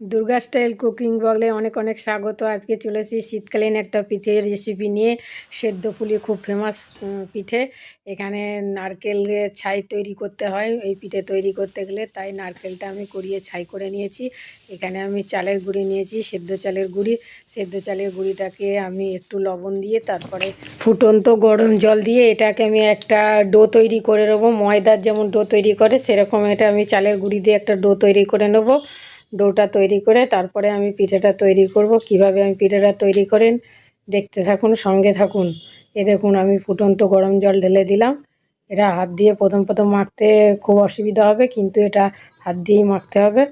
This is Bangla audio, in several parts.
দুর্গা স্টাইল কুকিং ব্লগে অনেক অনেক স্বাগত। আজকে চলে এসেছি শীতকালীন একটা পিঠের রেসিপি নিয়ে। সেদ্ধ পুলি খুব ফেমাস পিঠে। এখানে নারকেল ছাই তৈরি করতে হয় এই পিঠে তৈরি করতে গেলে, তাই নারকেলটা আমি কুড়িয়ে ছাই করে নিয়েছি। এখানে আমি চালের গুঁড়ি নিয়েছি, সেদ্ধ চালের গুঁড়ি। সেদ্ধ চালের গুঁড়িটাকে আমি একটু লবণ দিয়ে তারপরে ফুটন্ত গরম জল দিয়ে এটাকে আমি একটা ডো তৈরি করে নেবো। ময়দার যেমন ডো তৈরি করে সেরকম এটা আমি চালের গুঁড়ি দিয়ে একটা ডো তৈরি করে নেবো। ডোটা তৈরি করে তারপরে আমি পিঠেটা তৈরি করব। কিভাবে আমি পিঠেটা তৈরি করেন দেখতে থাকুন, সঙ্গে থাকুন। এ দেখুন, আমি ফুটন্ত গরম জল ঢেলে দিলাম। এটা হাত দিয়ে প্রথম প্রথম মাখতে খুব অসুবিধা হবে, কিন্তু এটা হাত দিয়েই মাখতে হবে।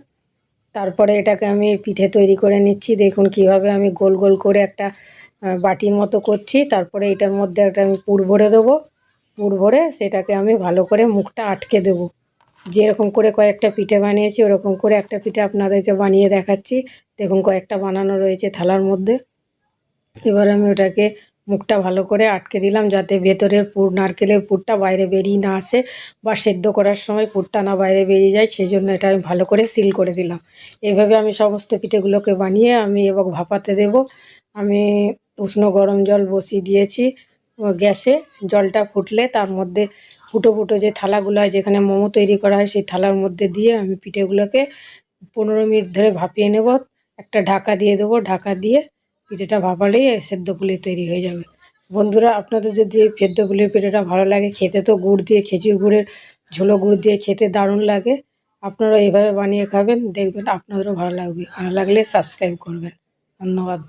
তারপরে এটাকে আমি পিঠে তৈরি করে নিচ্ছি। দেখুন কিভাবে আমি গোল গোল করে একটা বাটির মতো করছি। তারপরে এটার মধ্যে একটা আমি পুর ভরে দেবো। পুর ভরে সেটাকে আমি ভালো করে মুখটা আটকে দেবো। যেরকম করে কয়েকটা পিঠে বানিয়েছি ওরকম করে একটা পিঠে আপনাদেরকে বানিয়ে দেখাচ্ছি। দেখুন কয়েকটা বানানো রয়েছে থালার মধ্যে। এবার আমি ওটাকে মুখটা ভালো করে আটকে দিলাম, যাতে ভেতরের পুর, নারকেলের পুরটা বাইরে বেরিয়ে না আসে, বা সেদ্ধ করার সময় পুরটা না বাইরে বেরিয়ে যায়, সেই জন্য এটা আমি ভালো করে সিল করে দিলাম। এইভাবে আমি সমস্ত পিঠেগুলোকে বানিয়ে আমি এবং ভাপাতে দেব। আমি উষ্ণ গরম জল বসিয়ে দিয়েছি গ্যাসে। জলটা ফুটলে তার মধ্যে ফুটো ফুটো যে থালাগুলো হয়, যেখানে মোমো তৈরি করা হয়, সেই থালার মধ্যে দিয়ে আমি পিঠেগুলোকে 15 মিনিট ধরে ভাপিয়ে নেব। একটা ঢাকা দিয়ে দেবো। ঢাকা দিয়ে পিঠেটা ভাপালেই সেদ্ধ পুলি তৈরি হয়ে যাবে। বন্ধুরা, আপনাদের যদি এই সেদ্ধ পুলির পিঠেটা ভালো লাগে, খেতে তো গুড় দিয়ে, খেজুর গুড়ের ঝোলো গুড় দিয়ে খেতে দারুণ লাগে। আপনারা এইভাবে বানিয়ে খাবেন, দেখবেন আপনাদেরও ভালো লাগবে। ভালো লাগলে সাবস্ক্রাইব করবেন। ধন্যবাদ।